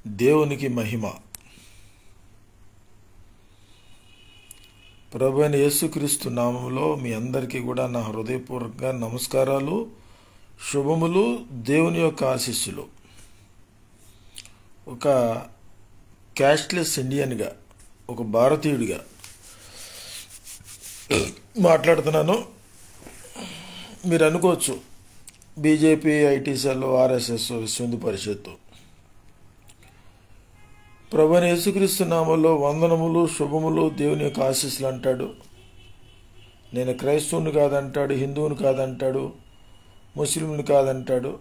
దేవునికి మహిమ. ప్రభువైన యేసుక్రీస్తు నామములో మీ అందరికీ కూడా నా హృదయపూర్వకంగా నమస్కారాలు, శుభములు, దేవుని యొక్క ఆశీస్సులు. ఒక క్యాష్లెస్ ఇండియన్గా, ఒక భారతీయుడిగా మాట్లాడుతున్నాను. మీరు అనుకోవచ్చు బీజేపీ, ఐటీ సెల్, ఆర్ఎస్ఎస్, విశ్వ హిందూ పరిషత్తు. ప్రభువైన యేసుక్రీస్తు నామములో వందనములు, శుభములు, దేవుని యొక్క ఆశీస్సులు అంటాడు. నేను క్రైస్తవుని కాదంటాడు, హిందువుని కాదంటాడు, ముస్లింని కాదంటాడు,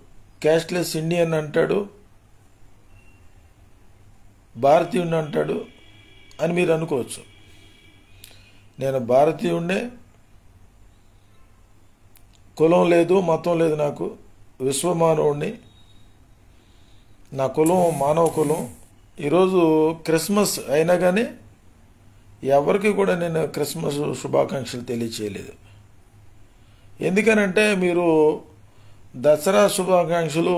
క్యాస్ట్లెస్ ఇండియన్ అంటాడు, భారతీయుడిని అంటాడు అని మీరు అనుకోవచ్చు. నేను భారతీయుడినే, కులం లేదు, మతం లేదు, నాకు విశ్వమానవుడిని. నా కులం మానవ కులం. ఈరోజు క్రిస్మస్ అయినా కానీ ఎవరికి కూడా నేను క్రిస్మస్ శుభాకాంక్షలు తెలియచేయలేదు. ఎందుకనంటే మీరు దసరా శుభాకాంక్షలు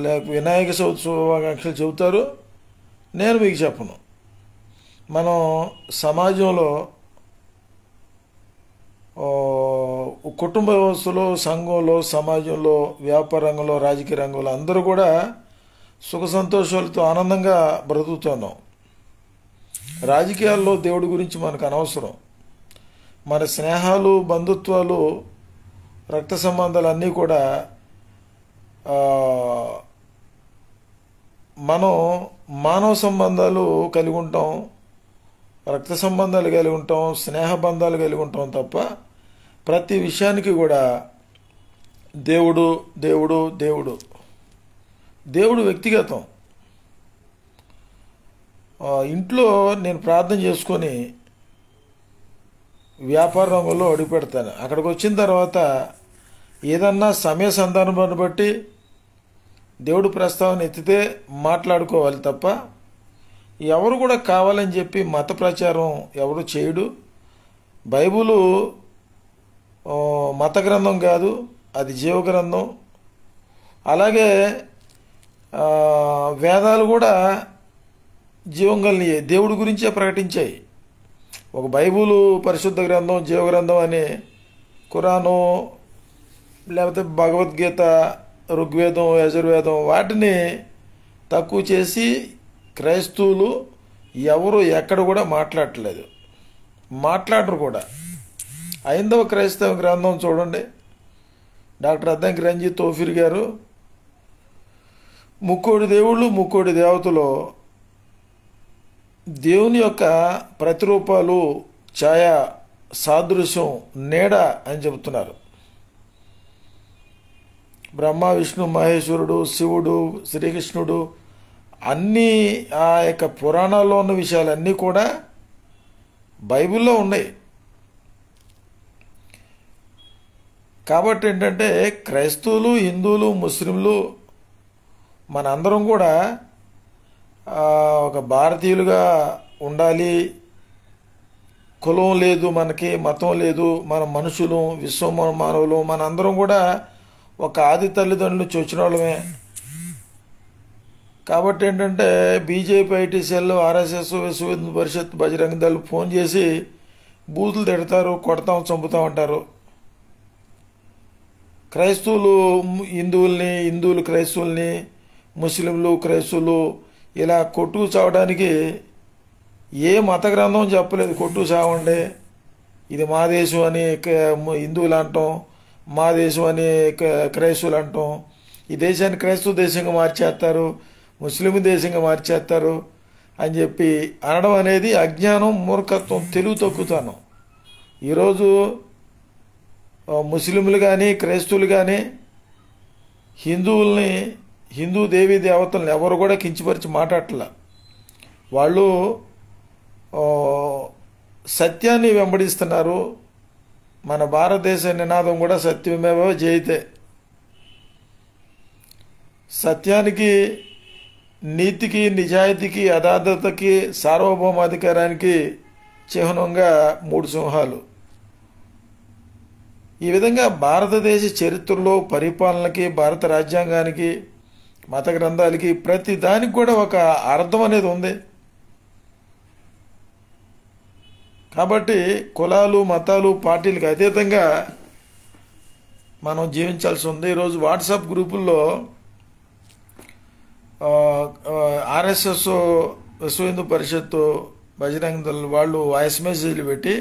లేక వినాయక చవితి శుభాకాంక్షలు చెబుతారు, నేను మీకు చెప్పను. మనం సమాజంలో, కుటుంబ వ్యవస్థలో, సంఘంలో, సమాజంలో, వ్యాపార రంగంలో, రాజకీయ రంగంలో అందరూ కూడా సుఖ సంతోషాలతో ఆనందంగా బ్రతుకుతున్నాం. రాజకీయాల్లో దేవుడి గురించి మనకు అనవసరం. మన స్నేహాలు, బంధుత్వాలు, రక్త సంబంధాలు అన్నీ కూడా మనం మానవ సంబంధాలు కలిగి ఉంటాం, రక్త సంబంధాలు కలిగి ఉంటాం, స్నేహ బంధాలు కలిగి ఉంటాం తప్ప ప్రతి విషయానికి కూడా దేవుడు దేవుడు దేవుడు దేవుడు వ్యక్తిగతం. ఇంట్లో నేను ప్రార్థన చేసుకొని వ్యాపార రంగంలో అడుగు పెడతాను. అక్కడికి వచ్చిన తర్వాత ఏదన్నా సమయ సందర్భాన్ని బట్టి దేవుడు ప్రస్తావన ఎత్తితే మాట్లాడుకోవాలి తప్ప ఎవరు కూడా కావాలని చెప్పి మత ప్రచారం ఎవరు చేయడు. బైబిలు మత గ్రంథం కాదు, అది జీవ గ్రంథం. అలాగే వేదాలు కూడా జీవం కలిగి దేవుడి గురించే ప్రకటించాయి. ఒక బైబిలు పరిశుద్ధ గ్రంథం, జీవ గ్రంథం అని ఖురాను, లేకపోతే భగవద్గీత, ఋగ్వేదం, యజుర్వేదం వాటిని తక్కువ చేసి క్రైస్తవులు ఎవరు ఎక్కడ కూడా మాట్లాడట్లేదు, మాట్లాడరు కూడా. ఐందవ క్రైస్తవ గ్రంథం చూడండి, డాక్టర్ అద్దంకి రంజిత్ తోఫీర్ గారు ముక్కోడి దేవుళ్ళు, ముక్కోడి దేవతలు, దేవుని యొక్క ప్రతిరూపాలు, ఛాయ, సాదృశ్యం, నీడ అని చెబుతున్నారు. బ్రహ్మ, విష్ణు, మహేశ్వరుడు, శివుడు, శ్రీకృష్ణుడు అన్నీ ఆ యొక్క పురాణాల్లో ఉన్న విషయాలన్నీ కూడా బైబిల్లో ఉన్నాయి. కాబట్టి ఏంటంటే క్రైస్తవులు, హిందువులు, ముస్లింలు మనందరం కూడా ఒక భారతీయులుగా ఉండాలి. కులం లేదు మనకి, మతం లేదు, మన మనుషులు, విశ్వ మానవులు, మనందరం కూడా ఒక ఆది తల్లిదండ్రులు వచ్చిన వాళ్ళమే. కాబట్టి ఏంటంటే బీజేపీ, ఐటీ సెల్, ఆర్ఎస్ఎస్, విశ్వ హిందూ పరిషత్, బజరంగ దళ్ ఫోన్ చేసి బూతులు తిడతారు, కొడతాం, చంపుతాం అంటారు. క్రైస్తవులు హిందువులు క్రైస్తవుల్ని, ముస్లింలు క్రైస్తవులు ఇలా కొట్టుకు చావడానికి ఏ మత గ్రంథం చెప్పలేదు. కొట్టుకు చావండి, ఇది మా దేశం అని హిందువులు అంటాం, మా దేశం అని క్రైస్తవులు అంటాం. ఈ దేశాన్ని క్రైస్తవ దేశంగా మార్చేస్తారు, ముస్లిం దేశంగా మార్చేస్తారు అని చెప్పి అనడం అనేది అజ్ఞానం, మూర్ఖత్వం, తెలుగు తక్కుతాను. ఈరోజు ముస్లింలు కానీ, క్రైస్తవులు కానీ హిందువుల్ని, హిందూ దేవీ దేవతలను ఎవరు కూడా కించపరిచి మాట్లాడట్లా. వాళ్ళు సత్యాన్ని వెంబడిస్తున్నారు. మన భారతదేశ నినాదం కూడా సత్యమేవ జయతే. సత్యానికి, నీతికి, నిజాయితీకి, యథార్థతకి, సార్వభౌమాధికారానికి చిహ్నంగా 3 సింహాలు. ఈ విధంగా భారతదేశ చరిత్రలో పరిపాలనకి, భారత రాజ్యాంగానికి మత గ్రంథాలకి ప్రతి దానికి కూడా ఒక అర్థం అనేది ఉంది. కాబట్టి కులాలు, మతాలు, పార్టీలకు అతీతంగా మనం జీవించాల్సి ఉంది. ఈరోజు వాట్సాప్ గ్రూపుల్లో ఆర్ఎస్ఎస్, విశ్వ హిందూ పరిషత్తు, బజరంగ దళ్ వాళ్ళు వాయిస్ మెసేజ్లు పెట్టి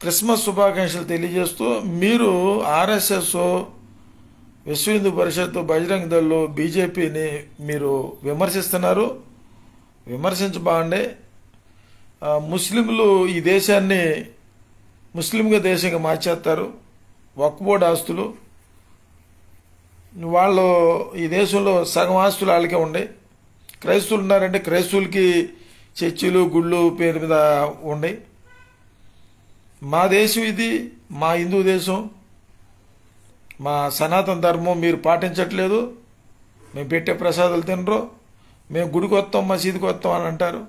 క్రిస్మస్ శుభాకాంక్షలు తెలియజేస్తూ మీరు ఆర్ఎస్ఎస్, విశ్వ హిందూ పరిషత్తు, బజరంగ దళ్, బీజేపీని మీరు విమర్శిస్తున్నారు. విమర్శించబాండే. ముస్లింలు ఈ దేశాన్ని ముస్లింగా దేశంగా మార్చేస్తారు. వక్ఫ్ బోర్డు ఆస్తులు వాళ్ళు ఈ దేశంలో సగం ఆస్తులు వాళ్ళకే ఉండే. క్రైస్తవులు ఉన్నారంటే క్రైస్తవులకి చర్చిలు, గుళ్ళు పేరు మీద ఉండే. మా దేశం ఇది, మా హిందూ దేశం, మా సనాతన ధర్మం మీరు పాటించట్లేదు, మేము పెట్టే ప్రసాదాలు తినరు, మేము గుడికి వస్తాం, మసీదుకి వస్తాం అని అంటారు.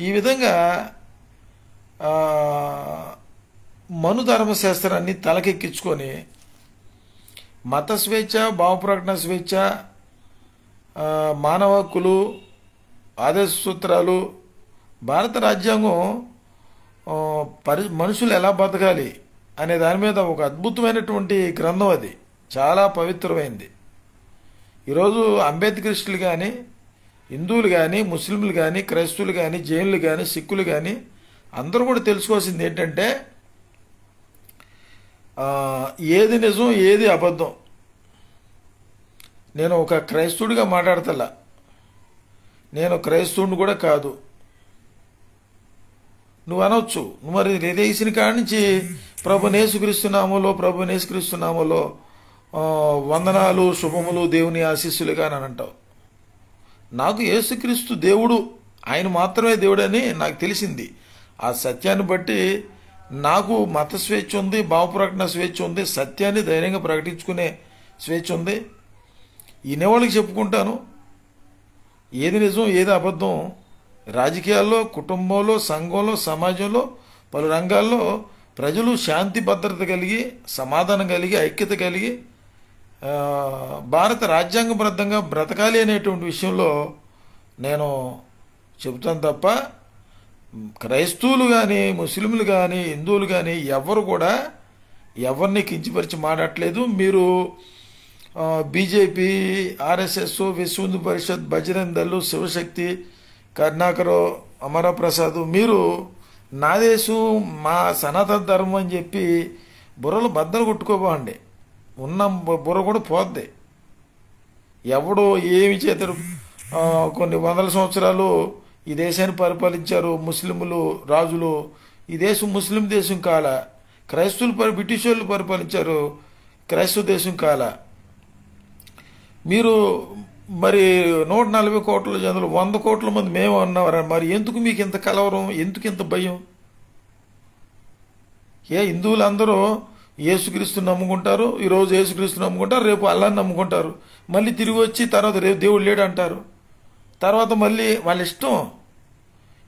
ఈ విధంగా మను ధర్మశాస్త్రాన్ని తలకెక్కించుకొని మత స్వేచ్ఛ, భావప్రకటన స్వేచ్ఛ, మానవ హక్కులు, ఆదేశ సూత్రాలు, భారత రాజ్యాంగం మనుషులు ఎలా బతకాలి అనే దాని మీద ఒక అద్భుతమైనటువంటి గ్రంథం. అది చాలా పవిత్రమైంది. ఈరోజు అంబేద్కరిస్టులు కానీ, హిందువులు కానీ, ముస్లింలు కానీ, క్రైస్తవులు కానీ, జైనులు కానీ, సిక్కులు కానీ అందరూ కూడా తెలుసుకోవాల్సింది ఏంటంటే ఏది నిజం, ఏది అబద్ధం. నేను ఒక క్రైస్తవుడిగా మాట్లాడతలా, నేను క్రైస్తవుడిని కూడా కాదు. నువ్వు అనొచ్చు, నువ్వు మరి రేసిన కాడి నుంచి ప్రభు యేసుక్రీస్తునామములో వందనాలు, శుభములు, దేవుని ఆశీస్సులుగా అని అంటావు. నాకు యేసుక్రీస్తు దేవుడు, ఆయన మాత్రమే దేవుడని నాకు తెలిసింది. ఆ సత్యాన్ని బట్టి నాకు మత స్వేచ్ఛ ఉంది, భావప్రకటన స్వేచ్ఛ ఉంది, సత్యాన్ని ధైర్యంగా ప్రకటించుకునే స్వేచ్ఛ ఉంది. ఈనేవాళ్ళకి చెప్పుకుంటాను ఏది నిజం, ఏది అబద్ధం. రాజకీయాల్లో, కుటుంబంలో, సంఘంలో, సమాజంలో, పలు రంగాల్లో ప్రజలు శాంతి భద్రత కలిగి, సమాధానం కలిగి, ఐక్యత కలిగి భారత రాజ్యాంగబద్ధంగా బ్రతకాలి అనేటువంటి విషయంలో నేను చెబుతాను తప్ప క్రైస్తవులు కానీ, ముస్లింలు కానీ, హిందువులు కానీ ఎవరు కూడా ఎవరిని కించపరిచి మాట్లాడట్లేదు. మీరు బీజేపీ, ఆర్ఎస్ఎస్, విశ్వ హిందూ పరిషత్, బజరంగ దళ్, శివశక్తి, కరుణాకర్, అమరప్రసాద్ మీరు నా దేశం, మా సనాతన ధర్మం అని చెప్పి బుర్రలు బద్దలు కొట్టుకోబాండి. ఉన్న బుర్ర కూడా పోద్ది. ఎవడో ఏమి చేతారు. కొన్ని వందల సంవత్సరాలు ఈ దేశాన్ని పరిపాలించారు ముస్లింలు, రాజులు. ఈ దేశం ముస్లిం దేశం కాల. క్రైస్తవులు బ్రిటిష్ వాళ్ళు పరిపాలించారు, క్రైస్తవ దేశం కాల. మీరు మరి 140 కోట్ల జనులు, 100 కోట్ల మంది మేము అన్నవారు. మరి ఎందుకు మీకు ఇంత కలవరం, ఎందుకు ఇంత భయం? హిందువులు అందరూ యేసుక్రీస్తుని నమ్ముకుంటారు. ఈరోజు యేసుక్రీస్తుని నమ్ముకుంటారు, రేపు అల్లాహ్ని నమ్ముకుంటారు. మళ్ళీ తిరిగి వచ్చి తర్వాత రేపు దేవుడు లేడు అంటారు. తర్వాత మళ్ళీ వాళ్ళ ఇష్టం.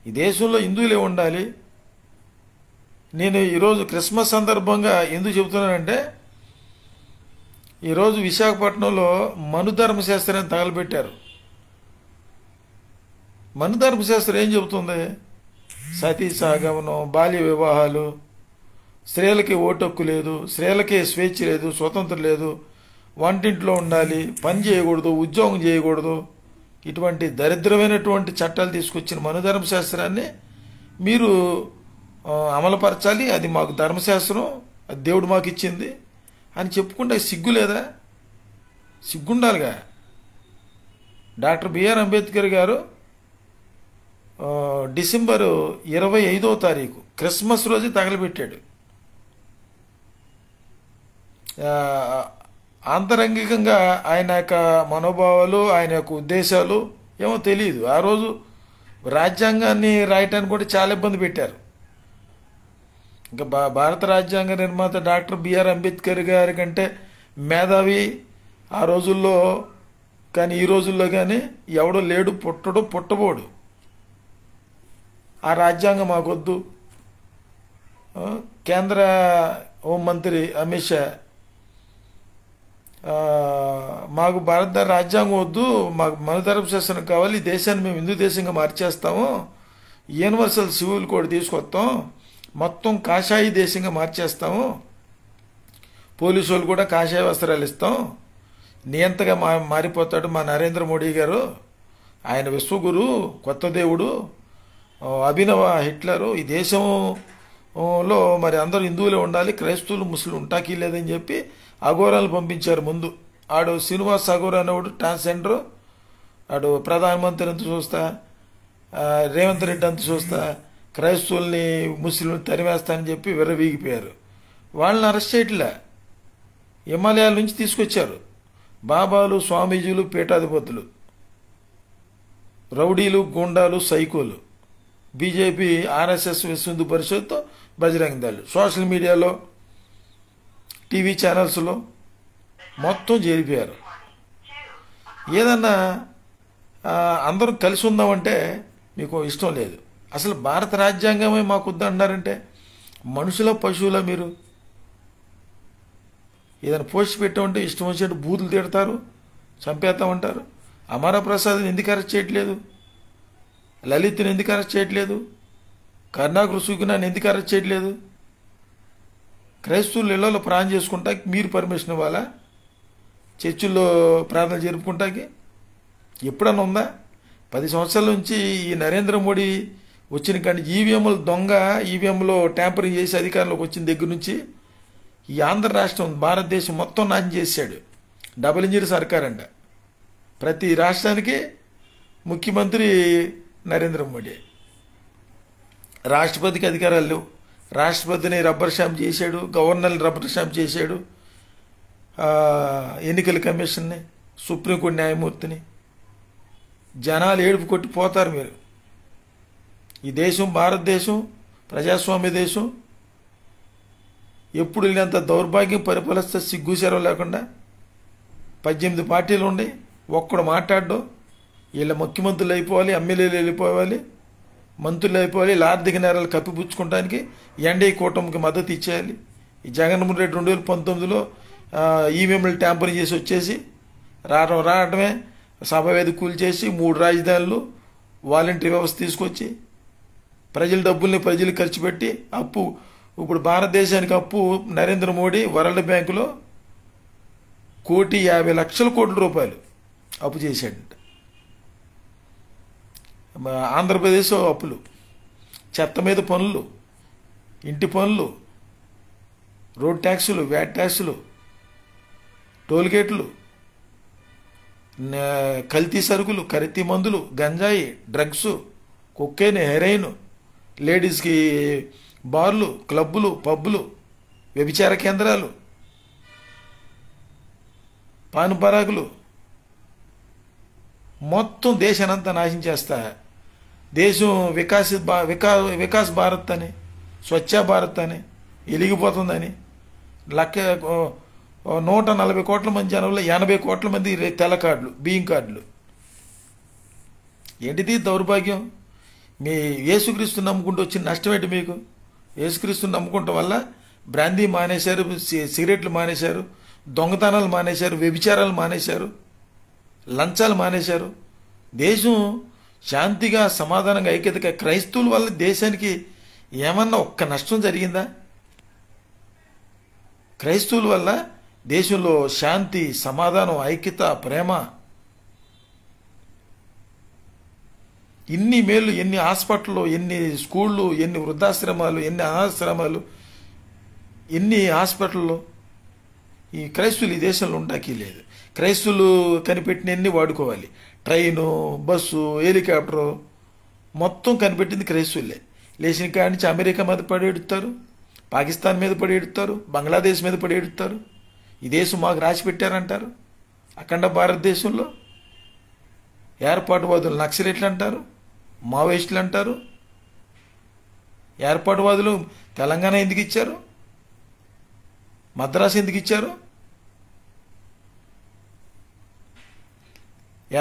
ఈ దేశంలో హిందువులే ఉండాలి. నేను ఈరోజు క్రిస్మస్ సందర్భంగా ఎందుకు చెబుతున్నానంటే, ఈరోజు విశాఖపట్నంలో మను ధర్మశాస్త్రాన్ని తగలబెట్టారు. మను ధర్మశాస్త్రం ఏం చెబుతుంది? సతీ సహగమనం, బాల్య వివాహాలు, స్త్రీలకి ఓటు హక్కు లేదు, స్త్రీలకి స్వేచ్ఛ లేదు, స్వతంత్రం లేదు, వంటింట్లో ఉండాలి, పని చేయకూడదు, ఉద్యోగం చేయకూడదు. ఇటువంటి దరిద్రమైనటువంటి చట్టాలు తీసుకొచ్చిన మను ధర్మశాస్త్రాన్ని మీరు అమలుపరచాలి. అది మాకు ధర్మశాస్త్రం, అది దేవుడు మాకు ఇచ్చింది అని చెప్పుకుంటే సిగ్గు లేదా? సిగ్గుండాలిగా. డాక్టర్ బిఆర్ అంబేద్కర్ గారు డిసెంబర్ 25వ తారీఖు క్రిస్మస్ రోజు తగలబెట్టాడు. ఆంతరంగికంగా ఆయన యొక్క మనోభావాలు, ఆయన యొక్క ఉద్దేశాలు ఏమో తెలియదు. ఆ రోజు రాజ్యాంగాన్ని రాయటానికి కూడా చాలా ఇబ్బంది పెట్టారు. ఇంకా భారత రాజ్యాంగ నిర్మాత డాక్టర్ బిఆర్ అంబేద్కర్ గారి కంటే మేధావి ఆ రోజుల్లో కానీ ఈ రోజుల్లో కానీ ఎవడో లేడు, పుట్టబోడు. ఆ రాజ్యాంగం మాకొద్దు. కేంద్ర హోంమంత్రి అమిత్ షా ఆ, మాకు భారత రాజ్యాంగం వద్దు, మాకు మనుధర్మ శాసనం కావాలి, ఈ దేశాన్ని మేము హిందూ దేశంగా మార్చేస్తాము, యూనివర్సల్ సివిల్ కోడ్ తీసుకొస్తాం, మొత్తం కాషాయి దేశంగా మార్చేస్తాము, పోలీసు వాళ్ళు కూడా కాషాయ వస్త్రాలు ఇస్తాం, నియంతగా మారిపోతాడు మా నరేంద్ర మోడీ గారు, ఆయన విశ్వగురు, కొత్త దేవుడు, అభినవ హిట్లరు, ఈ దేశంలో మరి అందరూ హిందువులే ఉండాలి, క్రైస్తవులు ముస్లిం ఉంటాకీ లేదని చెప్పి అఘోరాలు పంపించారు ముందు. ఆడు శ్రీనివాస్ అఘోరా అనేవాడు ట్రాన్స్జెండరు, ఆడు ప్రధానమంత్రి అంత చూస్తా, రేవంత్ రెడ్డి అంత చూస్తా క్రైస్తవుల్ని ముస్లింలు తరివేస్తానని చెప్పి విర్రవీగిపోయారు. వాళ్ళని అరెస్ట్ చేయట్లే, హిమాలయాల నుంచి తీసుకొచ్చారు. బాబాలు, స్వామీజీలు, పీఠాధిపతులు, రౌడీలు, గుండాలు, సైకోలు, బీజేపీ, ఆర్ఎస్ఎస్, విశ్వ హిందూ పరిషత్, బజరంగ దళ్, సోషల్ మీడియాలో, టీవీ ఛానల్స్లో మొత్తం చేరిపోయారు. ఏదన్నా అందరం కలిసి ఉందామంటే మీకు ఇష్టం లేదు. అసలు భారత రాజ్యాంగమే మాకు వద్దన్నారంటే మనుషుల పశువుల మీరు? ఏదైనా పోస్ట్ పెట్టామంటే ఇష్టం వచ్చినట్టు బూతులు తిడతారు, చంపేస్తామంటారు. అమర ప్రసాద్ని ఎందుకు అరెస్ట్ చేయట్లేదు? లలిత్ని ఎందుకు అరెస్ట్ చేయట్లేదు? కరుణాకర్ సుగుణాన్ని ఎందుకు అరెస్ట్ చేయట్లేదు? క్రైస్తవులు ఇళ్లలో ప్రార్థన చేసుకుంటాకి మీరు పర్మిషన్ ఇవ్వాలా? చర్చిల్లో ప్రార్థన జరుపుకుంటాకి ఎప్పుడన్నా ఉందా? 10 సంవత్సరాల నుంచి ఈ నరేంద్ర మోడీ వచ్చిన కానీ ఈవీఎంలు దొంగ ఈవీఎంలో ట్యాంపరింగ్ చేసి అధికారంలోకి వచ్చిన దగ్గర నుంచి ఈ ఆంధ్ర రాష్ట్రం, భారతదేశం మొత్తం నాశనం చేశాడు. డబుల్ ఇంజిన్ సర్కార్ అంట. ప్రతి రాష్ట్రానికి ముఖ్యమంత్రి నరేంద్ర మోడీ. రాష్ట్రపతికి అధికారాలు లేవు. రాష్ట్రపతిని రబ్బర్ స్టాంప్ చేశాడు, గవర్నర్ని రబ్బర్ స్టాంప్ చేశాడు, ఎన్నికల కమిషన్ని, సుప్రీంకోర్టు న్యాయమూర్తిని. జనాలు ఏడుపు కొట్టి పోతారు మీరు. ఈ దేశం భారతదేశం ప్రజాస్వామ్య దేశం. ఎప్పుడు లేనంత దౌర్భాగ్యం పరిపాలిస్తే సిగ్గుశరం లేకుండా 18 పార్టీలు ఉండి ఒక్కడు మాట్లాడడం. వీళ్ళ ముఖ్యమంత్రులు అయిపోవాలి, ఎమ్మెల్యేలు వెళ్ళిపోవాలి, మంత్రులు అయిపోవాలి, వీళ్ళ ఆర్థిక నేరాలు కప్పిపుచ్చుకోవడానికి ఎన్డీఏ కూటమికి మద్దతు ఇచ్చేయాలి. ఈ జగన్మోహన్ రెడ్డి 2019లో ఈవీఎంలు ట్యాంపరింగ్ చేసి వచ్చేసి రావడమే, సభ వేదిక కూల్చేసి 3 రాజధానులు, వాలంటరీ వ్యవస్థ తీసుకొచ్చి ప్రజల డబ్బుల్ని ప్రజలు ఖర్చు పెట్టి అప్పు, ఇప్పుడు భారతదేశానికి అప్పు నరేంద్ర మోడీ వరల్డ్ బ్యాంకులో 1,50,00,00,000 రూపాయలు అప్పు చేశాడంట. ఆంధ్రప్రదేశ్ అప్పులు, చెత్త మీద పన్నులు, ఇంటి పన్నులు, రోడ్ ట్యాక్సులు, వ్యాట్ ట్యాక్సులు, టోల్గేట్లు, కల్తీ సరుకులు, కల్తీ మందులు, గంజాయి, డ్రగ్స్, కొక్కైన్, హెరైన్, లేడీస్కి బార్లు, క్లబ్బులు, పబ్బులు, వ్యభిచార కేంద్రాలు, పాన్ పరాకులు, మొత్తం దేశానంతా నాశనం చేస్తా. దేశం వికాస్ భారత్ అని, స్వచ్ఛ భారత్ అని వెలిగిపోతుందని 140 కోట్ల మంది జనంలో 80 కోట్ల మంది తెల్ల కార్డులు, బియ్యం కార్డులు. ఏంటిది దౌర్భాగ్యం? మీ యేసుక్రీస్తు నమ్ముకుంటూ వచ్చిన నష్టం ఏంటి మీకు? యేసుక్రీస్తుని నమ్ముకుంటాం వల్ల బ్రాందీ మానేశారు, సిగరెట్లు మానేశారు, దొంగతనాలు మానేశారు, వ్యభిచారాలు మానేశారు, లంచాలు మానేశారు. దేశం శాంతిగా, సమాధానంగా, ఐక్యతగా, క్రైస్తవుల వల్ల దేశానికి ఏమన్నా ఒక్క నష్టం జరిగిందా? క్రైస్తవుల వల్ల దేశంలో శాంతి, సమాధానం, ఐక్యత, ప్రేమ, ఇన్ని మేలు, ఎన్ని హాస్పిటళ్ళు, ఎన్ని స్కూళ్ళు, ఎన్ని వృద్ధాశ్రమాలు, ఎన్ని అనాథాశ్రమాలు, ఎన్ని హాస్పిటల్లో ఈ క్రైస్తవులు ఈ దేశంలో ఉండడానికి లేదు. క్రైస్తవులు కనిపెట్టినన్ని వాడుకోవాలి. ట్రైను, బస్సు, హెలికాప్టరు మొత్తం కనిపెట్టింది క్రైస్తవులే. లేచిన కాడి నుంచి అమెరికా మీద పడి ఎడుతారు, పాకిస్తాన్ మీద పడి ఎడుతారు, బంగ్లాదేశ్ మీద పడి ఎడుతారు. ఈ దేశం మాకు రాసి పెట్టారంటారు. అఖండ భారతదేశంలో ఏర్పాటువాదులు నక్సలైట్లు అంటారు, మావోయిస్టులు అంటారు. ఏర్పాటువాదులు తెలంగాణ ఎందుకు ఇచ్చారు? మద్రాసు ఎందుకు ఇచ్చారు?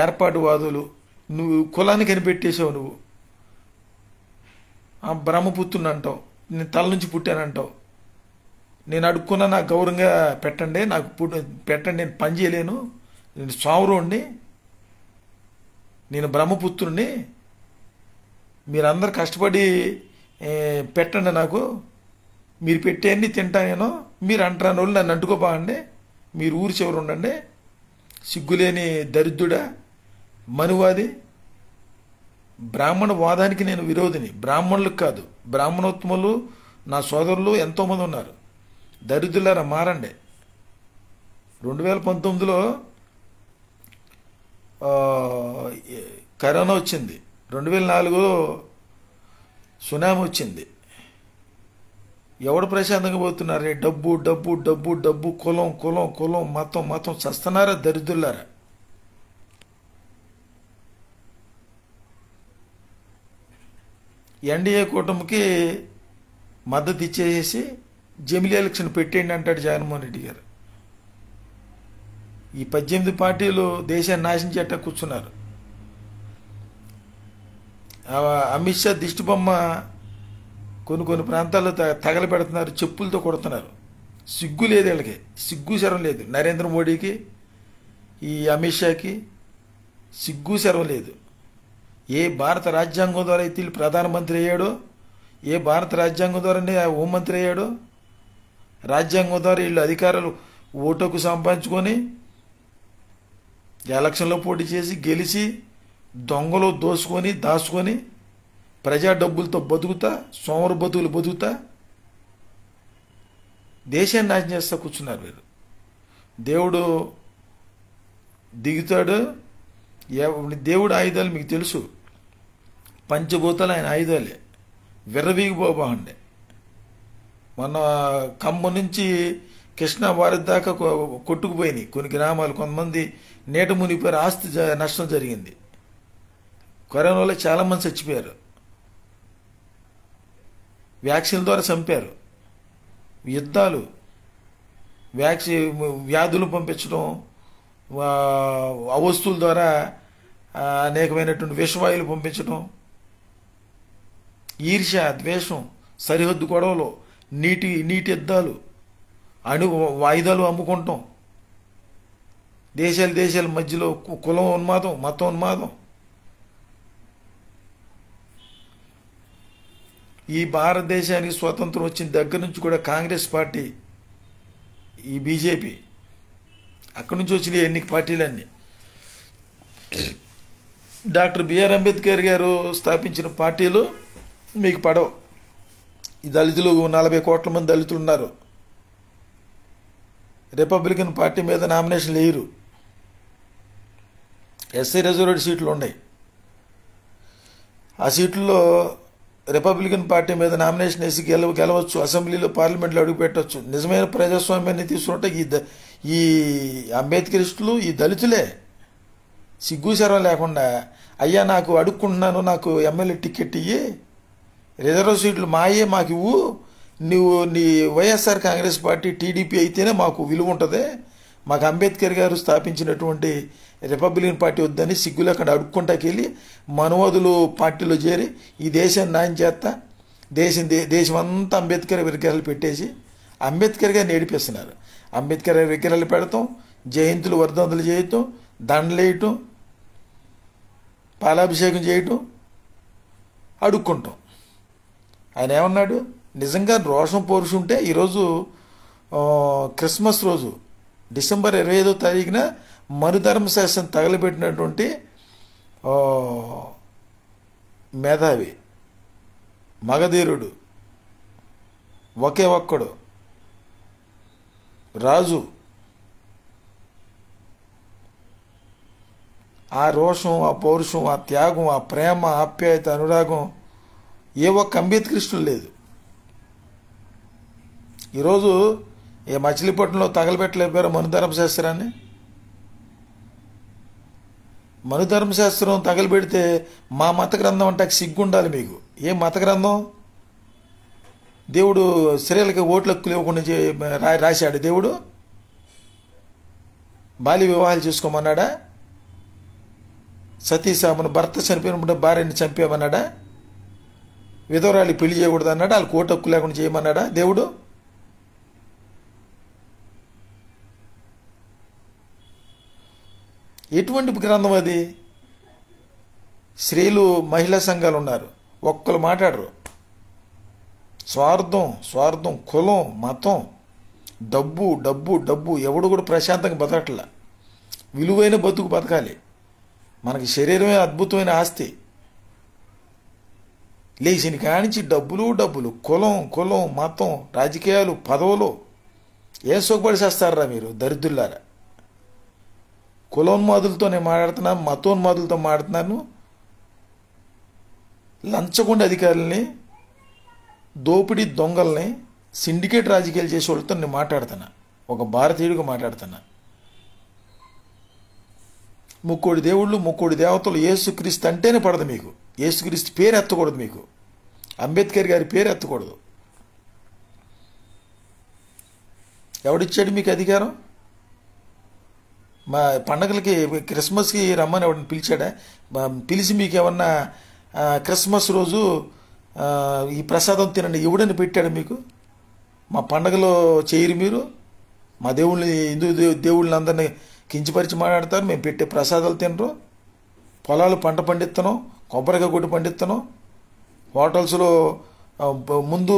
ఏర్పాటువాదులు. నువ్వు కులాన్ని కనిపెట్టేసావు. నువ్వు బ్రహ్మపుత్రుని అంటావు, నేను తల నుంచి పుట్టానంటావు. నేను అడుక్కున్నా నాకు గౌరవంగా పెట్టండి, నాకు పెట్టండి, నేను పని చేయలేను, నేను సావురోణ్ణి, నేను బ్రహ్మపుత్రుణ్ణి, మీరందరూ కష్టపడి పెట్టండి, నాకు మీరు పెట్టేయండి తింటా నేను, మీరు అంటారని వాళ్ళు నన్ను అంటుకోపోండి, మీరు ఊరి చివరు ఉండండి, సిగ్గులేని దరిద్రుడా, మనువాది. బ్రాహ్మణ వాదానికి నేను విరోధిని, బ్రాహ్మణులకు కాదు. బ్రాహ్మణోత్తములు నా సోదరులు ఎంతోమంది ఉన్నారు. దరిద్రులారా మారండి. 2019లో కరోనా వచ్చింది, 2004లో సునామీ వచ్చింది. ఎవడు ప్రశాంతంగా పోతున్నారు? డబ్బు డబ్బు డబ్బు డబ్బు, కులం కులం కులం, మతం మతం, చస్తున్నారా దరిద్రులారా. ఎన్డీఏ కూటమికి మద్దతు ఇచ్చేసి జమిలీ ఎలక్షన్ పెట్టేయండి అంటాడు జగన్మోహన్ రెడ్డి గారు. ఈ 18 పార్టీలు దేశాన్ని నాశించేట కూర్చున్నారు. అమిత్ షా దిష్టి బొమ్మ కొన్ని ప్రాంతాల్లో తగలబెడుతున్నారు, చెప్పులతో కొడుతున్నారు. సిగ్గు లేదు వీళ్ళకి, సిగ్గు శరం లేదు. నరేంద్ర మోడీకి, ఈ అమిత్ షాకి సిగ్గు శరం లేదు. ఏ భారత రాజ్యాంగం ద్వారా అయితే వీళ్ళు ప్రధానమంత్రి అయ్యాడో, ఏ భారత రాజ్యాంగం ద్వారానే హోంమంత్రి అయ్యాడో, రాజ్యాంగం ద్వారా వీళ్ళు అధికారాలు ఓటుకు సంపాదించుకొని ఎలక్షన్లో పోటీ చేసి గెలిచి దొంగలు దోసుకొని దాచుకొని ప్రజా డబ్బులతో బతుకుతా, సోమరు బతుకులు బతుకుతా దేశాన్ని నాశనం చేస్తా కూర్చున్నారు వీరు. దేవుడు దిగుతాడు. దేవుడు ఆయుధాలు మీకు తెలుసు, పంచభూతాలు ఆయన ఆయుధాలే. విర్రవీగిపోబాండి. మొన్న ఖమ్మం నుంచి కృష్ణా వారధి దాకా కొట్టుకుపోయినాయి కొన్ని గ్రామాలు. కొంతమంది నీట మునిగిపోయారు, ఆస్తి నష్టం జరిగింది. కరోనాలో చాలామంది చచ్చిపోయారు. వ్యాక్సిన్ల ద్వారా చంపారు. యుద్ధాలు, వ్యాధులు పంపించడం, ఆ వస్తువుల ద్వారా అనేకమైనటువంటి విషవాయువులు పంపించడం, ఈర్ష్య, ద్వేషం, సరిహద్దు గొడవలు, నీటి యుద్ధాలు, ఆయుధాలు అమ్ముకుంటాం, దేశాల మధ్యలో కులం ఉన్మాదం, మతం ఉన్మాదం. ఈ భారతదేశానికి స్వాతంత్రం వచ్చిన దగ్గర నుంచి కూడా కాంగ్రెస్ పార్టీ, ఈ బీజేపీ, అక్కడి నుంచి వచ్చిన ఎన్ని పార్టీలన్నీ డాక్టర్ బిఆర్ అంబేద్కర్ గారు స్థాపించిన పార్టీలు మీకు పడవు. ఈ దళితులు 40 కోట్ల మంది దళితులు ఉన్నారు. రిపబ్లికన్ పార్టీ మీద నామినేషన్లు వేయరు. ఎస్సీ రిజర్వ్డ్ సీట్లు ఉన్నాయి. ఆ సీట్లలో రిపబ్లికన్ పార్టీ మీద నామినేషన్ వేసి గెలవచ్చు, అసెంబ్లీలో పార్లమెంట్లో అడుగుపెట్టవచ్చు. నిజమైన ప్రజాస్వామ్యాన్ని తీసుకుంటే ఈ అంబేద్కరిస్టులు, ఈ దళితులే సిగ్గు శరం లేకుండా, అయ్యా నాకు అడుక్కుంటున్నాను, నాకు ఎమ్మెల్యే టికెట్ ఇయ్యి, రిజర్వ్ సీట్లు మాయే మాకు ఇవ్వు, నువ్వు నీ వైఎస్ఆర్ కాంగ్రెస్ పార్టీ టీడీపీ అయితేనే మాకు విలువ ఉంటుంది, మాకు అంబేద్కర్ గారు స్థాపించినటువంటి రిపబ్లికన్ పార్టీ వద్దని సిగ్గు లేకుండా అడుక్కుంటాకెళ్ళి మనవాదులు పార్టీలో చేరి ఈ దేశాన్ని న్యాయం చేస్తా దేశం అంతా అంబేద్కర్ విగ్రహాలు పెట్టేసి అంబేద్కర్ గారిని ఏడిపిస్తున్నారు. అంబేద్కర్ విగ్రహాలు పెడతాం, జయంతులు వర్ధంతులు చేయటం, దండలు వేయటం, పాలాభిషేకం చేయటం, అడుక్కుంటాం. ఆయన ఏమన్నాడు? నిజంగా రోషం పౌరుషం ఉంటే ఈరోజు క్రిస్మస్ రోజు డిసెంబర్ 25వ తారీఖున మనుధర్మశాస్త్రం తగలబెట్టినటువంటి మేధావి, మగధీరుడు, ఒకే ఒక్కడు రాజు, ఆ రోషం, ఆ పౌరుషం, ఆ త్యాగం, ఆ ప్రేమ, ఆప్యాయత, అనురాగం ఏ ఒక్క అంబేద్కరిస్టులు లేదు. ఈరోజు ఏ మచిలీపట్నంలో తగలబెట్టలేపారు మనుధర్మశాస్త్రాన్ని. మనుధర్మశాస్త్రం తగలబెడితే మా మత గ్రంథం అంటే సిగ్గుండాలి మీకు. ఏ మత గ్రంథం? దేవుడు స్త్రీలకి ఓట్లు హక్కులు ఇవ్వకుండా రాశాడు. దేవుడు బాల్య వివాహాలు చేసుకోమన్నాడా? సతీసామను భర్త చనిపోయినప్పుడు భార్యని చంపేమన్నాడా? విధవరాలి పెళ్లి చేయకూడదు అన్నాడా? వాళ్ళకి ఓటు హక్కు లేకుండా చేయమన్నాడా దేవుడు? ఎటువంటి గ్రంథం అది? స్త్రీలు మహిళా సంఘాలు ఉన్నారు, ఒక్కరు మాట్లాడరు. స్వార్థం స్వార్థం, కులం మతం, డబ్బు డబ్బు డబ్బు. ఎవడు కూడా ప్రశాంతంగా బతకట్లా. విలువైన బతుకు బతకాలి. మనకి శరీరమే అద్భుతమైన ఆస్తి. లేచిన కానించి డబ్బులు డబ్బులు, కులం కులం, మతం, రాజకీయాలు, పదవులు. ఏం సుఖపడి చేస్తారా మీరు దరిద్రులారా? కులోన్మాదులతో నేను మాట్లాడుతున్నాను, మతోన్మాదులతో మాట్లాడుతున్నాను. లంచగొండ అధికారుల్ని, దోపిడీ దొంగల్ని, సిండికేట్ రాజకీయాలు చేసే వాళ్ళతో నేను మాట్లాడుతున్నా. ఒక భారతీయుడిగా మాట్లాడుతున్నా. ముక్కోడి దేవుళ్ళు, ముక్కోడి దేవతలు, యేసుక్రీస్తు అంటేనే పడదు మీకు. యేసుక్రీస్తు పేరు ఎత్తకూడదు మీకు. అంబేద్కర్ గారి పేరు ఎత్తకూడదు. ఎవడిచ్చాడు మీకు అధికారం? మా పండగలకి, క్రిస్మస్కి రమ్మని ఎవడిని పిలిచాడా? పిలిచి మీకు ఏమన్నా క్రిస్మస్ రోజు ఈ ప్రసాదం తినండి ఎవడని పెట్టాడు మీకు? మా పండగలో చేయరు మీరు. మా దేవుళ్ళని, హిందూ దేవుళ్ళని అందరినీ కించపరిచి మాట్లాడతారు. మేము పెట్టే ప్రసాదాలు తినరు. పొలాలు పంట పండిస్తున్నాం, కొబ్బరికాయ కొట్టి పండిస్తున్నాం. హోటల్స్లో ముందు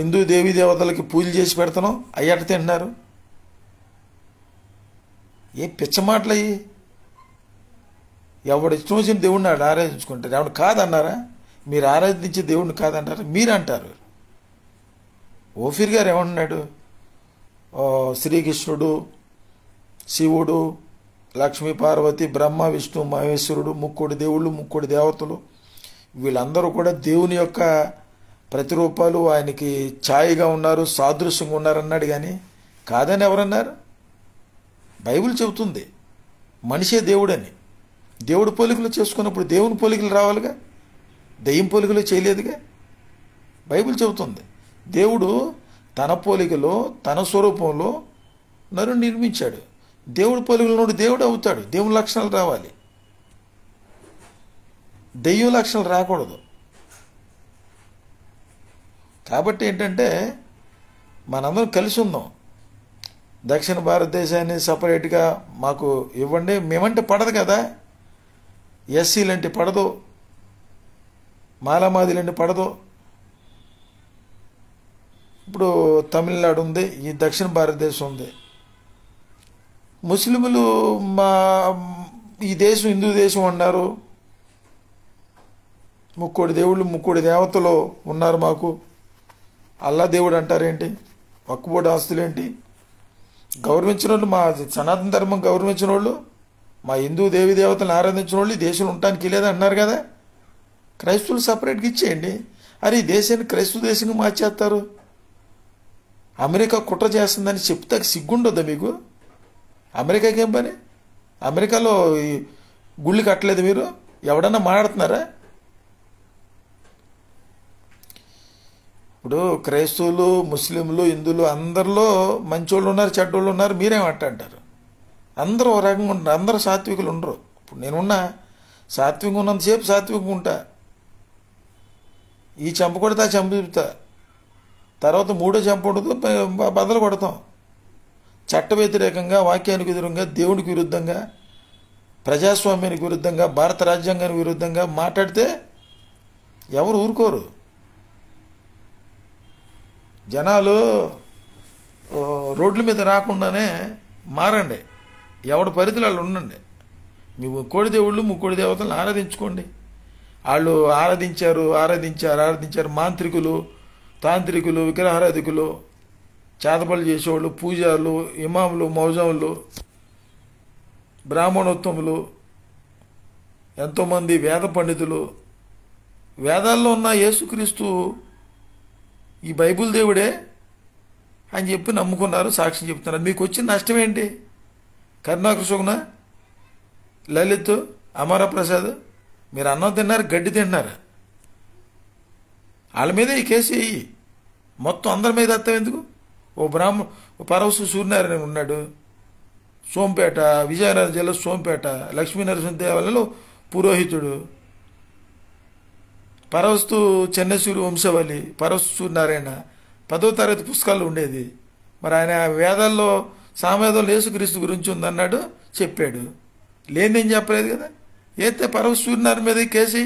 హిందూ దేవీ దేవతలకి పూజలు చేసి పెడుతున్నాం. అయ్యట తింటున్నారు. ఏ పిచ్చ మాటలయ్యి? ఎవడు ఇష్టం వచ్చిన దేవుడిని ఆడు ఆరాధించుకుంటారు. ఎవడు కాదన్నారా? మీరు ఆరాధించే దేవుడిని కాదన్నారా? మీరు అంటారు. ఓఫీర్ గారు ఏమంటున్నాడు? శ్రీకృష్ణుడు, శివుడు, లక్ష్మీ పార్వతి, బ్రహ్మ విష్ణు మహేశ్వరుడు, ముక్కోడి దేవుళ్ళు, ముక్కోడి దేవతలు, వీళ్ళందరూ కూడా దేవుని యొక్క ప్రతిరూపాలు. ఆయనకి ఛాయగా ఉన్నారు, సాదృశ్యంగా ఉన్నారు అన్నాడు. కానీ కాదని ఎవరన్నారు? బైబిల్ చెబుతుంది మనిషే దేవుడని. దేవుడు పోలికలు చేసుకున్నప్పుడు దేవుని పోలికలు రావాలిగా. దెయ్యం పోలికలు చేయలేదుగా. బైబిల్ చెబుతుంది దేవుడు తన పోలికలో, తన స్వరూపంలో నరుని నిర్మించాడు. దేవుడు పోలికలు దేవుడు అవుతాడు. దేవుని లక్షణాలు రావాలి, దెయ్యం లక్షణాలు రాకూడదు. కాబట్టి ఏంటంటే మనందరం కలిసి ఉందాం. దక్షిణ భారతదేశాన్ని సపరేట్గా మాకు ఇవ్వండి. మేమంటే పడదు కదా. ఎస్సీలంటే పడదు, మాలామాదిలంటే పడదు. ఇప్పుడు తమిళనాడు ఉంది, ఈ దక్షిణ భారతదేశం ఉంది. ముస్లింలు మా ఈ దేశం హిందూ దేశం అన్నారు. ముక్కోడి దేవుళ్ళు, ముక్కోడి దేవతలు ఉన్నారు మాకు. అల్లా దేవుడు అంటారేంటి? వక్కుబోడి ఆస్తులేంటి? గౌరవించిన వాళ్ళు, మా సనాతన ధర్మం గౌరవించిన వాళ్ళు, మా హిందూ దేవి దేవతలను ఆరాధించిన వాళ్ళు ఈ దేశంలో ఉండటానికి లేదన్నారు కదా. క్రైస్తవులు సపరేట్గా ఇచ్చేయండి. అరే ఈ దేశాన్ని క్రైస్తవ దేశంగా మార్చేస్తారు. అమెరికా కుట్ర చేస్తుందని చెప్తే సిగ్గుండొద్దా మీకు? అమెరికాకి ఏం పని? అమెరికాలో ఈ గుళ్ళు కట్టలేదు మీరు? ఎవడన్నా మాట్లాడుతున్నారా? ఇప్పుడు క్రైస్తవులు, ముస్లింలు, హిందువులు అందరిలో మంచోళ్ళు ఉన్నారు, చెడ్డోళ్ళు ఉన్నారు. మీరేమంటారు? అందరూ ఒక రకంగా ఉంటారు. అందరూ సాత్వికులు ఉండరు. ఇప్పుడు నేనున్నా సాత్వికంగా ఉన్నంతసేపు సాత్వికంగా ఉంటా. ఈ చెంప కొడితే ఆ చెంప చూపుతా. తర్వాత మూడో చెంప ఉండదు, బదలు కొడతాం. చట్ట వ్యతిరేకంగా, వాక్యానికి విరుద్ధంగా, దేవునికి విరుద్ధంగా, ప్రజాస్వామ్యానికి విరుద్ధంగా, భారత రాజ్యాంగానికి విరుద్ధంగా మాట్లాడితే ఎవరు ఊరుకోరు. జనాలు రోడ్ల మీద రాకుండానే మారండి. ఎవడి పరిధిలో వాళ్ళు ఉండండి. మీ ముక్కోడి దేవుళ్ళు, ముక్కోడి దేవతలను ఆరాధించుకోండి. వాళ్ళు ఆరాధించారు. మాంత్రికులు, తాంత్రికులు, విగ్రహారాధికులు, చేతపళ్ళు చేసేవాళ్ళు, పూజారులు, ఇమాములు, మౌజాములు, బ్రాహ్మణోత్తములు, ఎంతోమంది వేద పండితులు, వేదాల్లో ఉన్న యేసుక్రీస్తు ఈ బైబుల్ దేవుడే అని చెప్పి నమ్ముకున్నారు, సాక్ష్యం చెప్తున్నారు. మీకు వచ్చిన నష్టం ఏంటి? కరుణాకృష్ణ, లలిత్, అమరప్రసాద్, మీరు అన్నం తిన్నారు, గడ్డి తింటున్నారు. వాళ్ళ మీద ఈ కేసు వేయి. మొత్తం అందరి మీద ఎత్తాం ఎందుకు? ఓ పరవశు సూర్యనారాయణ ఉన్నాడు, సోంపేట, విజయనగరం జిల్లా సోంపేట, లక్ష్మీనరసింహ దేవాలయంలో పురోహితుడు. పరవస్తు చెన్నసూరి వంశవళి, పరవస్తు సూర్యనారాయణ 10వ తరగతి పుస్తకాలు ఉండేది. మరి ఆయన వేదాల్లో, సామవేదంలో యేసుక్రీస్తు గురించి ఉందన్నాడు, చెప్పాడు. లేనిదేం చెప్పలేదు కదా. అయితే పరమ సూర్యనారాయణ మీద కేసు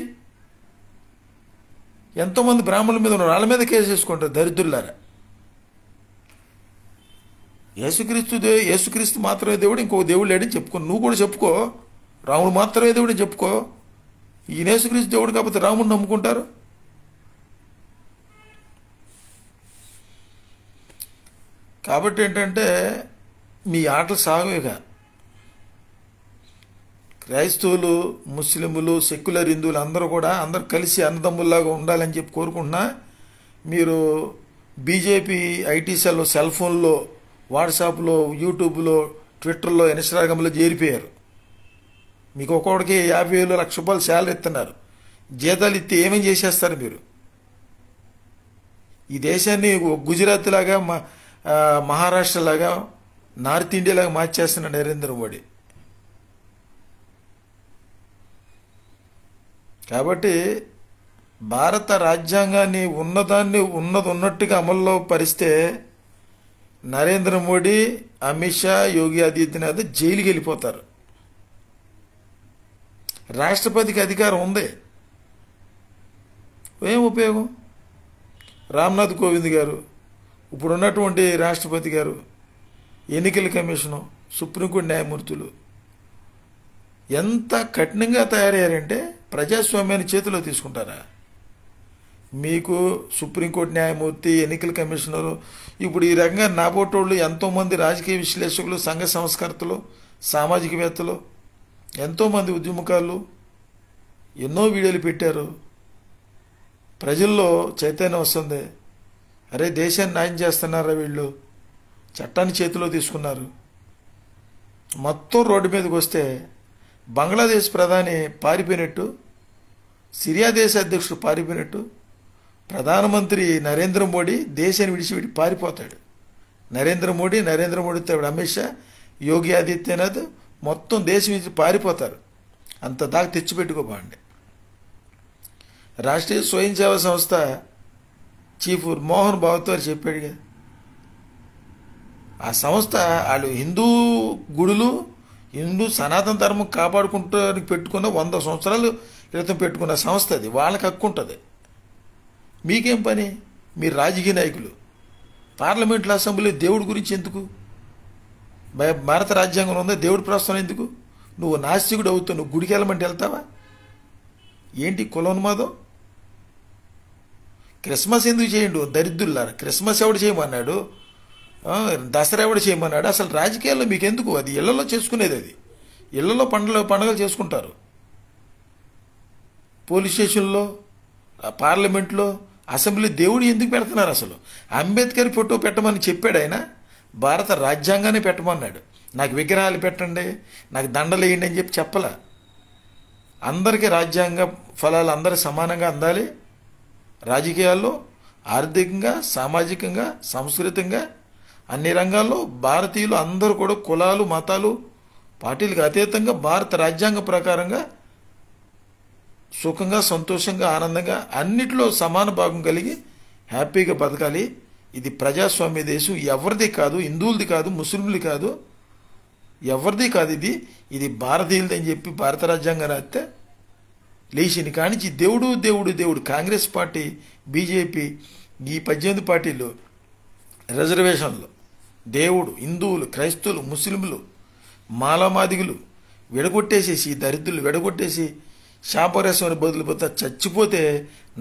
ఎంతోమంది బ్రాహ్మణుల మీద ఉన్నారు, వాళ్ళ మీద కేసు వేసుకుంటారు దరిద్రులారా. యేసుక్రీస్తు మాత్రమే దేవుడు, ఇంకో దేవుడు లేడని చెప్పుకో. నువ్వు కూడా చెప్పుకో, రాముడు మాత్రమే దేవుడని చెప్పుకో. ఈయన యేసుక్రీస్తు దేవుడు కాకపోతే రాముడిని నమ్ముకుంటారు. కాబట్టి ఏంటంటే మీ ఆటలు సాగుగా క్రైస్తవులు, ముస్లింలు, సెక్యులర్ హిందువులు అందరూ కూడా అందరూ కలిసి అన్నదమ్ముల్లాగా ఉండాలని చెప్పి కోరుకుంటున్నా. మీరు బీజేపీ ఐటీ సెల్ ఫోన్లో, వాట్సాప్లో, యూట్యూబ్లో, ట్విట్టర్లో, ఇన్స్టాగ్రామ్లో చేరిపోయారు. మీకు ఒక్కొక్కడికి 50,000 1,00,000 శాలరీ ఇస్తున్నారు. జీతాలు ఇస్తే ఏమేం చేసేస్తారు మీరు? ఈ దేశాన్ని గుజరాత్ లాగా, మహారాష్ట్ర లాగా, నార్త్ ఇండియా లాగా మార్చేస్తున్నాడు నరేంద్ర మోడీ. కాబట్టి భారత రాజ్యాంగాన్ని ఉన్నదాన్ని ఉన్నట్టుగా అమల్లో పరిస్తే నరేంద్ర మోడీ, అమిత్ షా, యోగి ఆదిత్యనాథ్ జైలుకి వెళ్ళిపోతారు. రాష్ట్రపతికి అధికారం ఉంది, ఏం ఉపయోగం? రామ్నాథ్ కోవింద్ గారు, ఇప్పుడు ఉన్నటువంటి రాష్ట్రపతి గారు, ఎన్నికల కమిషను, సుప్రీంకోర్టు న్యాయమూర్తులు ఎంత కఠినంగా తయారయ్యారంటే ప్రజాస్వామ్యాన్ని చేతిలో తీసుకుంటారా? మీకు సుప్రీంకోర్టు న్యాయమూర్తి, ఎన్నికల కమిషనరు, ఇప్పుడు ఈ రకంగా నాబోటోళ్ళు ఎంతోమంది రాజకీయ విశ్లేషకులు, సంఘ సంస్కర్తలు, సామాజికవేత్తలు, ఎంతోమంది ఉద్యమకారులు ఎన్నో వీడియోలు పెట్టారు. ప్రజల్లో చైతన్యం వస్తుంది. అరే దేశాన్ని న్యాయం చేస్తున్నారా వీళ్ళు? చట్టాన్ని చేతిలో తీసుకున్నారు. మొత్తం రోడ్డు మీదకి వస్తే బంగ్లాదేశ్ ప్రధాని పారిపోయినట్టు, సిరియా దేశ అధ్యక్షుడు పారిపోయినట్టు, ప్రధానమంత్రి నరేంద్ర మోడీ దేశాన్ని విడిచిపెట్టి పారిపోతాడు. నరేంద్ర మోడీతో అమిత్ షా, యోగి ఆదిత్యనాథ్ మొత్తం దేశం విడిచి పారిపోతారు. అంత దాకా తెచ్చిపెట్టుకోబాండి. రాష్ట్రీయ స్వయం సేవా సంస్థ చీఫ్ మోహన్ భాగవత్ గారు చెప్పాడు కదా, ఆ సంస్థ వాళ్ళు హిందూ గుడులు, హిందూ సనాతన ధర్మం కాపాడుకుంటానికి పెట్టుకున్న 100 సంవత్సరాల క్రితం పెట్టుకున్న సంస్థ అది. వాళ్ళకి హక్కు ఉంటుంది. మీకేం పని? మీరు రాజకీయ నాయకులు. పార్లమెంట్లో, అసెంబ్లీ దేవుడి గురించి ఎందుకు? భారత రాజ్యాంగంలో ఉందా దేవుడి ప్రస్తావన ఎందుకు? నువ్వు నాస్తికుడు అవుతావు, నువ్వు గుడికి వెళ్ళమంటే వెళ్తావా? ఏంటి కులోన్మాదం? క్రిస్మస్ ఎందుకు చేయండు దరిద్రులారా? క్రిస్మస్ ఎవడు చేయమన్నాడు? దసరా ఎవడు చేయమన్నాడు? అసలు రాజకీయాల్లో మీకెందుకు? అది ఇళ్లలో చేసుకునేది. అది ఇళ్లలో పండుగలు చేసుకుంటారు. పోలీస్ స్టేషన్లో, పార్లమెంట్లో, అసెంబ్లీ దేవుడు ఎందుకు పెడుతున్నారు? అసలు అంబేద్కర్ ఫోటో పెట్టమని చెప్పాడు ఆయన. భారత రాజ్యాంగాన్ని పెట్టమన్నాడు. నాకు విగ్రహాలు పెట్టండి, నాకు దండలు వేయండి అని చెప్పలా. అందరికీ రాజ్యాంగ ఫలాలు అందరూ సమానంగా అందాలి. రాజకీయాల్లో, ఆర్థికంగా, సామాజికంగా, సాంస్కృతికంగా అన్ని రంగాల్లో భారతీయులు అందరూ కూడా కులాలు, మతాలు, పార్టీలకు అతీతంగా భారత రాజ్యాంగ ప్రకారంగా సుఖంగా, సంతోషంగా, ఆనందంగా అన్నిట్లో సమాన భాగం కలిగి హ్యాపీగా బతకాలి. ఇది ప్రజాస్వామ్య దేశం. ఎవరిది కాదు, హిందువులది కాదు, ముస్లింలది కాదు, ఎవరిది కాదు. ఇది భారతీయులది అని చెప్పి భారత రాజ్యాంగం రాస్తే లేచిని కానించి దేవుడు దేవుడు దేవుడు. కాంగ్రెస్ పార్టీ, బీజేపీ, ఈ 18 పార్టీలు రిజర్వేషన్లు, దేవుడు, హిందువులు, క్రైస్తవులు, ముస్లింలు, మాలామాదిగులు విడగొట్టేసేసి, దరిద్రులు విడగొట్టేసి శాపరేశ్వరి బదులుపోతా చచ్చిపోతే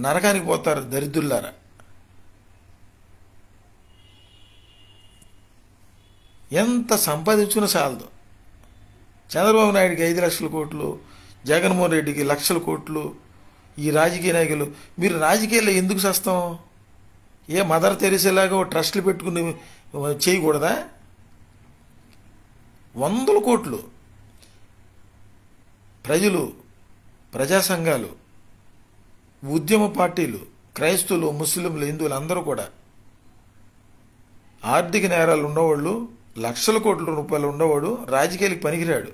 నరకానికి పోతారు దరిద్రులారా. ఎంత సంపాదించుకున్న చాలదు. చంద్రబాబు నాయుడికి 5 లక్షల కోట్లు, జగన్మోహన్ రెడ్డికి లక్షల కోట్లు. ఈ రాజకీయ నాయకులు, మీరు రాజకీయాల్లో ఎందుకు చేస్తాం? ఏ మదర్ తెరిసేలాగా ట్రస్టులు పెట్టుకుని చేయకూడదా? 100 కోట్లు ప్రజలు, ప్రజా సంఘాలు, ఉద్యమ పార్టీలు, క్రైస్తవులు, ముస్లింలు, హిందువులు అందరూ కూడా ఆర్థిక నేరాలు ఉన్నవాళ్ళు, లక్షల కోట్ల రూపాయలు ఉన్నవాడు రాజకీయాలకు పనికిరాడు.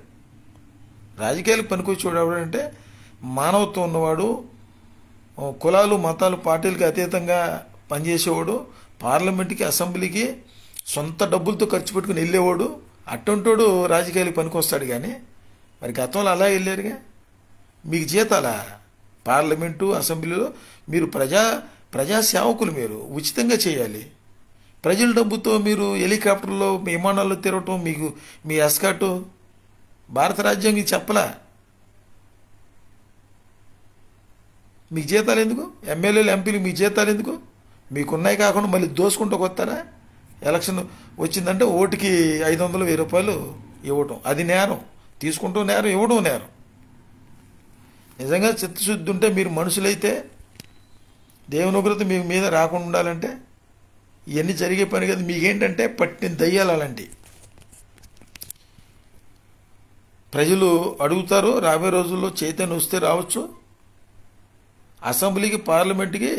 రాజకీయాలకు పనికొచ్చేవాడు ఎవడంటే మానవత్వం ఉన్నవాడు, కులాలు, మతాలు, పార్టీలకు అతీతంగా పనిచేసేవాడు, పార్లమెంట్కి, అసెంబ్లీకి సొంత డబ్బులతో ఖర్చు పెట్టుకుని వెళ్ళేవాడు. అట్టంటోడు రాజకీయాలకు పనికొస్తాడు. కానీ మరి గతంలో అలా వెళ్ళారుగా. మీకు జీతాలా? పార్లమెంటు అసెంబ్లీలో మీరు ప్రజా సేవకులు, మీరు ఉచితంగా చేయాలి. ప్రజల డబ్బుతో మీరు హెలికాప్టర్లో విమానాల్లో తిరగటం, మీకు మీ ఎస్కాటు భారత రాజ్యాంగం చెప్పలా. మీకు జీతాలు ఎందుకు? ఎమ్మెల్యేలు ఎంపీలు మీ జీతాలు ఎందుకు? మీకున్నాయి కాకుండా మళ్ళీ దోసుకుంటూ కొత్తారా? ఎలక్షన్ వచ్చిందంటే ఓటుకి 500, 1000 రూపాయలు ఇవ్వటం, అది నేరం. తీసుకుంటూ నేరం, ఇవ్వడం నేరం. నిజంగా చిత్తశుద్ధి ఉంటే మీరు మనుషులైతే, దేవుని ఉగ్రత మీ మీద రాకుండా ఉండాలంటే ఇవన్నీ జరిగే పని కదా. మీకేంటంటే పట్టిన దయ్యాలు అలాంటి. ప్రజలు అడుగుతారు, రాబోయే రోజుల్లో చైతన్యం వస్తే రావచ్చు. అసెంబ్లీకి, పార్లమెంట్కి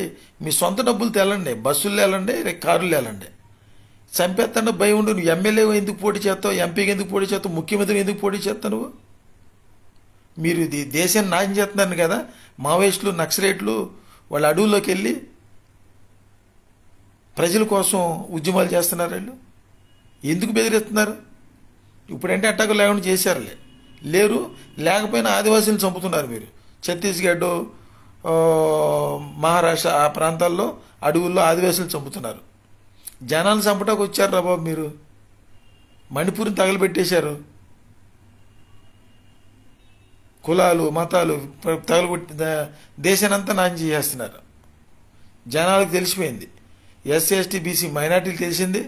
మీ సొంత డబ్బులు తేలండి, బస్సులు వెళ్ళండి, కారులు వెళ్ళండి. చంపేస్తాను భయం ఉండు. నువ్వు ఎమ్మెల్యే ఎందుకు పోటీ చేస్తావు? ఎంపీకి ఎందుకు పోటీ చేస్తావు? ముఖ్యమంత్రిని ఎందుకు పోటీ చేస్తావు నువ్వు? మీరు దేశాన్ని నాశనం చేస్తున్నారు కదా. మావోయిస్టులు, నక్సలైట్లు వాళ్ళ అడవుల్లోకి వెళ్ళి ప్రజల కోసం ఉద్యమాలు చేస్తున్నారు. వీళ్ళు ఎందుకు బెదిరిస్తున్నారు? ఇప్పుడంటే అట్టాకు లేకుండా చేశారులే. లేరు, లేకపోయినా ఆదివాసీలను చంపుతున్నారు మీరు. ఛత్తీస్గఢ్, మహారాష్ట్ర ఆ ప్రాంతాల్లో అడవుల్లో ఆదివాసీలు చంపుతున్నారు. జనాలను చంపటానికి వచ్చారు రా బాబు మీరు. మణిపూర్ని తగలబెట్టేశారు. కులాలు, మతాలు తగలబెట్టి దేశానంతా నాశనం చేసేస్తున్నారు. జనాలకు తెలిసిపోయింది. ఎస్సీ, ఎస్టీ, బీసీ మైనార్టీలు తెలిసింది.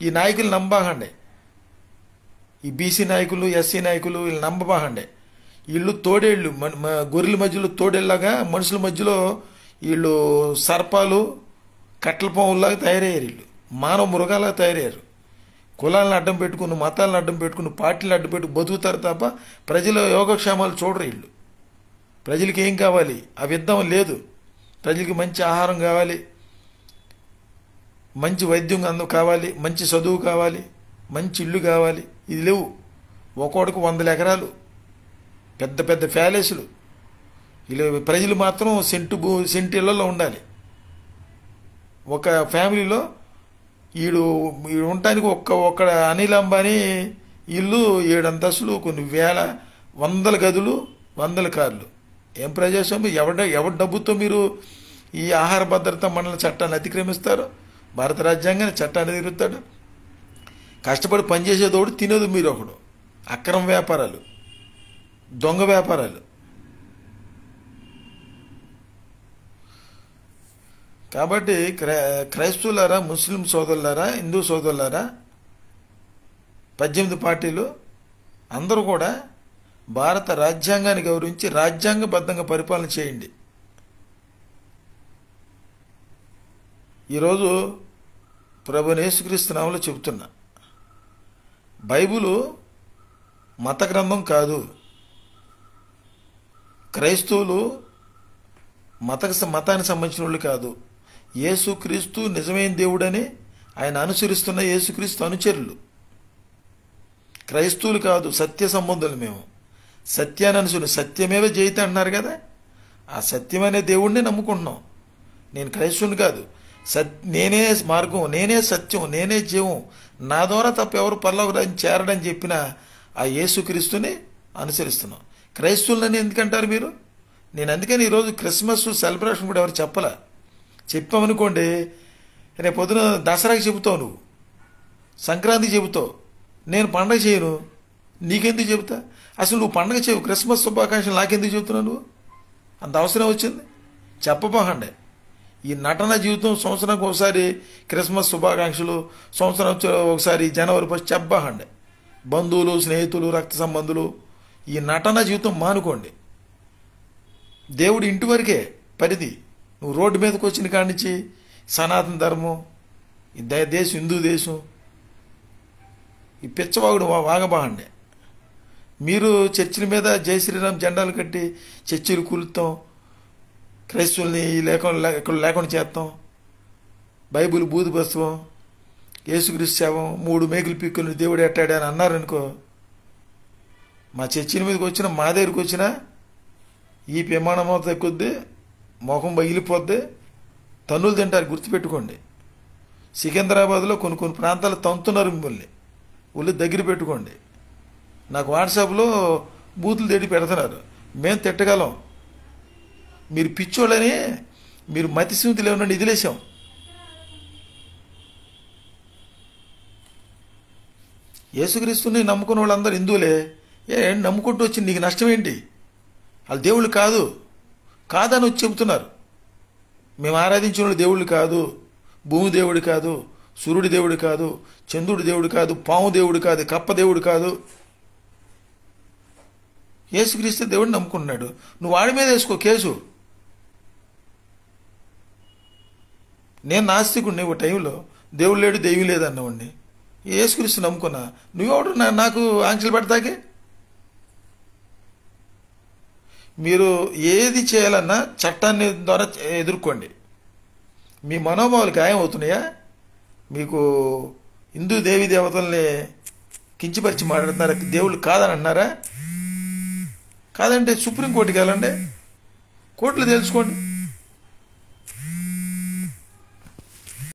ఈ నాయకులు నమ్మబాగండి. ఈ బీసీ నాయకులు, ఎస్సీ నాయకులు వీళ్ళు నమ్మబాగండి. వీళ్ళు తోడేళ్ళు, గొర్రెల మధ్యలో తోడేళ్ళలాగా, మనుషుల మధ్యలో వీళ్ళు సర్పాలు, కట్టల పాముల్లాగా తయారయ్యారు. వీళ్ళు మానవ మృగాలాగా తయారయ్యారు. కులాలను అడ్డం పెట్టుకుని, మతాలను అడ్డం పెట్టుకుని, పార్టీలను అడ్డం పెట్టుకుని బతుకుతారు తప్ప ప్రజల యోగక్షేమాలు చూడరు వీళ్ళు. ప్రజలకి ఏం కావాలి? అవిద్దం లేదు. ప్రజలకి మంచి ఆహారం కావాలి, మంచి వైద్యం కావాలి, మంచి చదువు కావాలి, మంచి ఇల్లు కావాలి. ఇది లేవు. ఒక్కోడికి 100 ఎకరాలు, పెద్ద పెద్ద ప్యాలెస్లు. ఇలా ప్రజలు మాత్రం సెంటు ఇళ్లలో ఉండాలి. ఒక ఫ్యామిలీలో వీడు ఉండటానికి ఒక్క అనిల్ అంబానీ ఇల్లు 7 అంతస్తులు, కొన్ని వేల, 100 గదులు, 100 కార్లు. ఏం ప్రజాస్వామ్యం? ఎవరి డబ్బుతో మీరు ఈ ఆహార భద్రత మండలి చట్టాన్ని అతిక్రమిస్తారు? భారత రాజ్యాంగాన్ని చట్టాన్ని తిరుగుతాడు. కష్టపడి పనిచేసేదోడు, తినేది మీరు ఒకడు. అక్రమ వ్యాపారాలు, దొంగ వ్యాపారాలు. కాబట్టి క్రైస్తవులారా, ముస్లిం సోదరులారా, హిందూ సోదరులారా, 18 పార్టీలు అందరూ కూడా భారత రాజ్యాంగాన్ని గౌరవించి రాజ్యాంగబద్ధంగా పరిపాలన చేయండి. ఈరోజు ప్రభువైన యేసుక్రీస్తు నామములో చెబుతున్నా, బైబిలు మత గ్రంథం కాదు. క్రైస్తవులు మతానికి సంబంధించిన వాళ్ళు కాదు. యేసుక్రీస్తు నిజమైన దేవుడని ఆయన అనుసరిస్తున్న యేసుక్రీస్తు అనుచరులు. క్రైస్తవులు కాదు, సత్య సంబంధులు మేము. సత్యాన్ని అనుసరి, సత్యమేవ జయిత అంటున్నారు కదా. ఆ సత్యమనే దేవుడిని నమ్ముకుంటున్నాం. నేను క్రైస్తవుని కాదు. నేనే మార్గం, నేనే సత్యం, నేనే జీవం, నా ద్వారా తప్ప ఎవరు పరలోకం చేరడని చెప్పిన ఆ యేసుక్రీస్తుని అనుసరిస్తున్నాం. క్రైస్తవులని ఎందుకంటారు మీరు? నేను అందుకని ఈరోజు క్రిస్మస్ సెలబ్రేషన్ కూడా ఎవరు చెప్పలే. చెప్పామనుకోండి, రేపు పొద్దున దసరాకి చెబుతావు, నువ్వు సంక్రాంతికి చెబుతావు, నేను పండగ చేయను, నీకెందుకు చెబుతా? అసలు నువ్వు పండగ చేయవు, క్రిస్మస్ శుభాకాంక్షలు నాకెందుకు చెబుతున్నావు? నువ్వు అంత అవసరం వచ్చింది? చెప్పబాగండి. ఈ నటన జీవితం సంవత్సరానికి ఒకసారి క్రిస్మస్ శుభాకాంక్షలు, సంవత్సరం ఒకసారి జనవరి 1 చెప్పబాగండి. బంధువులు, స్నేహితులు, రక్త సంబంధులు, ఈ నటన జీవితం మానుకోండి. దేవుడు ఇంటి వరకే పరిధి. నువ్వు రోడ్డు మీదకి వచ్చిన కాడి నుంచి సనాతన ధర్మం, ఈ దేశం హిందూ దేశం, ఈ పిచ్చవాగుడు వాగబాగండి. మీరు చర్చిల మీద జై శ్రీరామ్ జెండాలు కట్టి చర్చిలు కూలుతాం, క్రైస్తవుల్ని ఇక్కడ లేకుండా చేస్తాం, బైబిల్ బూది పుస్తకం, యేసుక్రీస్తు శవం, 3 మేకులు పిక్కులు దేవుడు ఎట్టాడు అని అన్నారనుకో, మా చర్చిల మీదకి వచ్చినా, మా దగ్గరికి వచ్చినా ఈ ప్రమాణం ఎక్కుద్ది, మొహం బగిలిపోద్ది, తన్నులు తింటారు. గుర్తుపెట్టుకోండి. సికింద్రాబాద్లో కొన్ని ప్రాంతాలు తంతున్నారు మిమ్మల్ని. ఒళ్ళు దగ్గర పెట్టుకోండి. నాకు వాట్సాప్లో బూతులు తిట్టి పెడుతున్నారు. మేము తిట్టగలం, మీరు పిచ్చోళ్ళని, మీరు మతిస్థిమితులు ఏమన్నా ఇదిలేసాం. యేసుక్రీస్తుని నమ్ముకున్న వాళ్ళందరూ హిందువులే. నమ్ముకుంటూ వచ్చి నీకు నష్టం ఏంటి? వాళ్ళు దేవుళ్ళు కాదని వచ్చి చెబుతున్నారు. మేము ఆరాధించిన వాళ్ళు దేవుళ్ళు కాదు, భూమి దేవుడు కాదు, సూర్యుడి దేవుడు కాదు, చంద్రుడి దేవుడు కాదు, పాము దేవుడు కాదు, కప్ప దేవుడు కాదు. యేసుక్రీస్తు దేవుడిని నమ్ముకుంటున్నాడు. నువ్వు వాడి మీద వేసుకో కేసు. నేను నాస్తికుడిని ఒక టైంలో, దేవుడు లేడు దెయ్యం లేదన్నవాడిని. యేసుక్రీస్తు నమ్ముకున్నా. నువ్వెవడు నాకు ఆంక్షలు పెడతాకే? మీరు ఏది చేయాలన్నా చట్టాన్ని ద్వారా ఎదుర్కోండి. మీ మనోభావాలు గాయం అవుతున్నాయా? మీకు హిందూ దేవీ దేవతల్ని కించపరిచి మాట్లాడుతున్నారా? దేవుళ్ళు కాదని అన్నారా? కాదంటే సుప్రీంకోర్టుకి వెళ్ళండి, కోర్టులో తెలుసుకోండి.